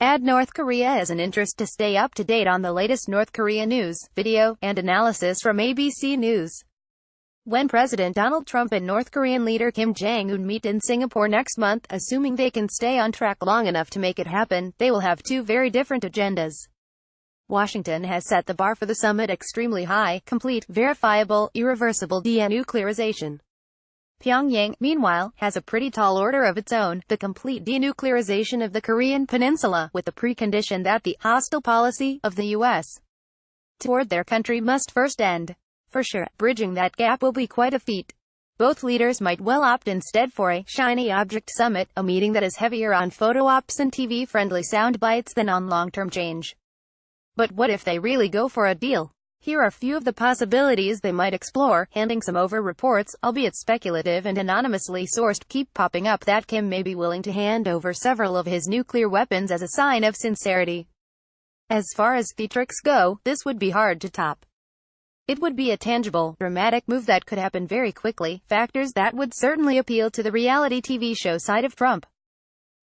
Add North Korea as an interest to stay up to date on the latest North Korea news, video, and analysis from ABC News. When President Donald Trump and North Korean leader Kim Jong Un meet in Singapore next month, assuming they can stay on track long enough to make it happen, they will have two very different agendas. Washington has set the bar for the summit extremely high: complete, verifiable, irreversible denuclearization. Pyongyang, meanwhile, has a pretty tall order of its own: the complete denuclearization of the Korean peninsula, with the precondition that the hostile policy of the U.S. toward their country must first end. For sure, bridging that gap will be quite a feat. Both leaders might well opt instead for a shiny object summit, a meeting that is heavier on photo ops and TV-friendly sound bites than on long-term change. But what if they really go for a deal? Here are a few of the possibilities they might explore, handing some over. Reports, albeit speculative and anonymously sourced, keep popping up that Kim may be willing to hand over several of his nuclear weapons as a sign of sincerity. As far as theatrics go, this would be hard to top. It would be a tangible, dramatic move that could happen very quickly, factors that would certainly appeal to the reality TV show side of Trump.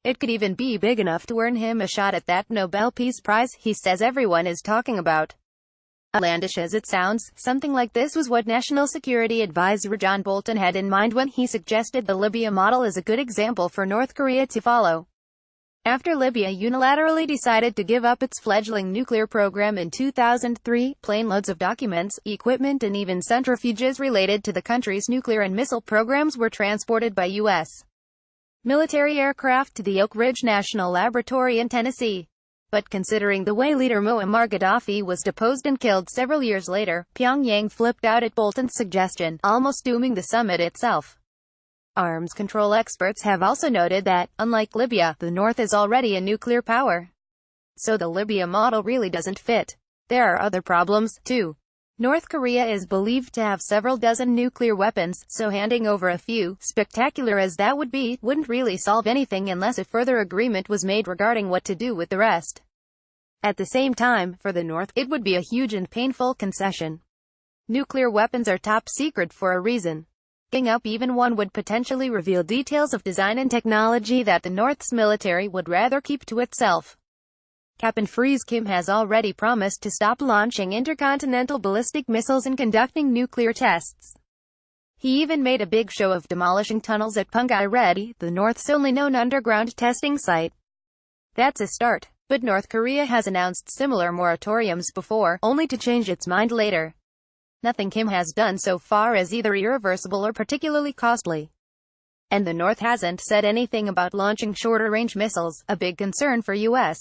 It could even be big enough to earn him a shot at that Nobel Peace Prize he says everyone is talking about. Outlandish as it sounds, something like this was what National Security Advisor John Bolton had in mind when he suggested the Libya model as a good example for North Korea to follow. After Libya unilaterally decided to give up its fledgling nuclear program in 2003, planeloads of documents, equipment and even centrifuges related to the country's nuclear and missile programs were transported by U.S. military aircraft to the Oak Ridge National Laboratory in Tennessee. But considering the way leader Muammar Gaddafi was deposed and killed several years later, Pyongyang flipped out at Bolton's suggestion, almost dooming the summit itself. Arms control experts have also noted that, unlike Libya, the North is already a nuclear power. So the Libya model really doesn't fit. There are other problems, too. North Korea is believed to have several dozen nuclear weapons, so handing over a few, spectacular as that would be, wouldn't really solve anything unless a further agreement was made regarding what to do with the rest. At the same time, for the North, it would be a huge and painful concession. Nuclear weapons are top secret for a reason. Giving up even one would potentially reveal details of design and technology that the North's military would rather keep to itself. Cap and freeze. Kim has already promised to stop launching intercontinental ballistic missiles and conducting nuclear tests. He even made a big show of demolishing tunnels at Punggye Ready, the North's only known underground testing site. That's a start, but North Korea has announced similar moratoriums before, only to change its mind later. Nothing Kim has done so far is either irreversible or particularly costly. And the North hasn't said anything about launching shorter-range missiles, a big concern for U.S.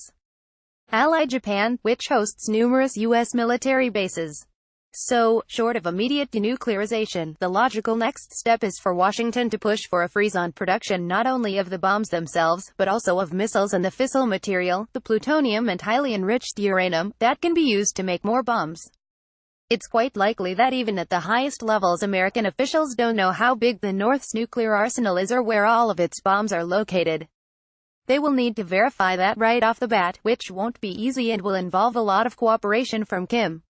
ally Japan, which hosts numerous U.S. military bases. So, short of immediate denuclearization, the logical next step is for Washington to push for a freeze on production not only of the bombs themselves, but also of missiles and the fissile material, the plutonium and highly enriched uranium, that can be used to make more bombs. It's quite likely that even at the highest levels American officials don't know how big the North's nuclear arsenal is or where all of its bombs are located. They will need to verify that right off the bat, which won't be easy and will involve a lot of cooperation from Kim.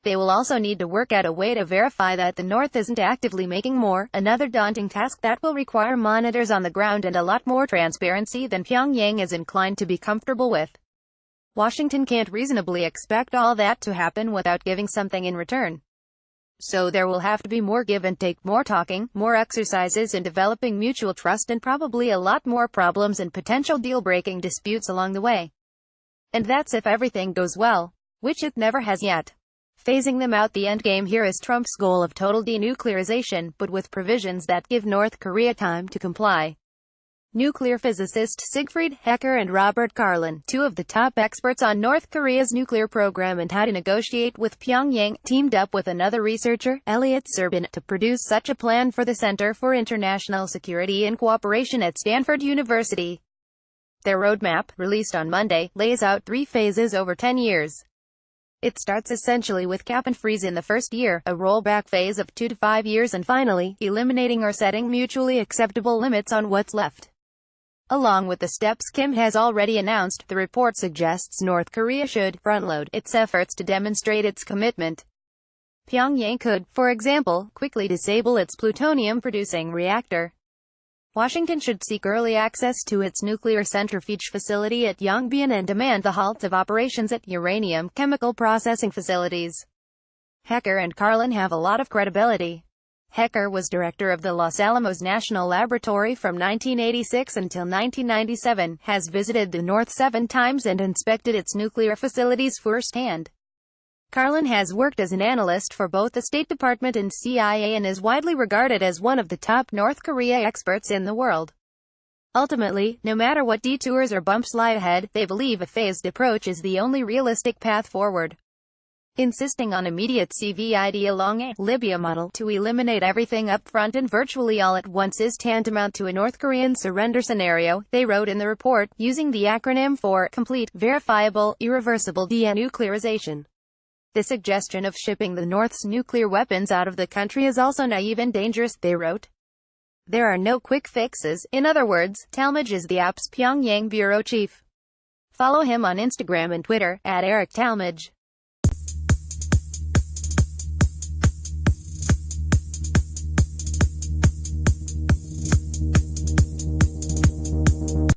They will also need to work out a way to verify that the North isn't actively making more, another daunting task that will require monitors on the ground and a lot more transparency than Pyongyang is inclined to be comfortable with. Washington can't reasonably expect all that to happen without giving something in return. So there will have to be more give and take, more talking, more exercises in developing mutual trust, and probably a lot more problems and potential deal-breaking disputes along the way. And that's if everything goes well, which it never has yet. Phasing them out. The endgame here is Trump's goal of total denuclearization, but with provisions that give North Korea time to comply. Nuclear physicist Siegfried Hecker and Robert Carlin, two of the top experts on North Korea's nuclear program and how to negotiate with Pyongyang, teamed up with another researcher, Elliot Serbin, to produce such a plan for the Center for International Security and Cooperation at Stanford University. Their roadmap, released on Monday, lays out 3 phases over 10 years. It starts essentially with cap and freeze in the first year, a rollback phase of 2 to 5 years, and finally, eliminating or setting mutually acceptable limits on what's left. Along with the steps Kim has already announced, the report suggests North Korea should front-load its efforts to demonstrate its commitment. Pyongyang could, for example, quickly disable its plutonium-producing reactor. Washington should seek early access to its nuclear centrifuge facility at Yongbyon and demand the halt of operations at uranium chemical processing facilities. Hecker and Carlin have a lot of credibility. Hecker was director of the Los Alamos National Laboratory from 1986 until 1997, has visited the North 7 times and inspected its nuclear facilities firsthand. Carlin has worked as an analyst for both the State Department and CIA and is widely regarded as one of the top North Korea experts in the world. Ultimately, no matter what detours or bumps lie ahead, they believe a phased approach is the only realistic path forward. Insisting on immediate CVID along a Libya model to eliminate everything up front and virtually all at once is tantamount to a North Korean surrender scenario, they wrote in the report, using the acronym for Complete, Verifiable, Irreversible Denuclearization. The suggestion of shipping the North's nuclear weapons out of the country is also naive and dangerous, they wrote. There are no quick fixes. In other words, Talmadge is the app's Pyongyang bureau chief. Follow him on Instagram and Twitter, @EricTalmadge.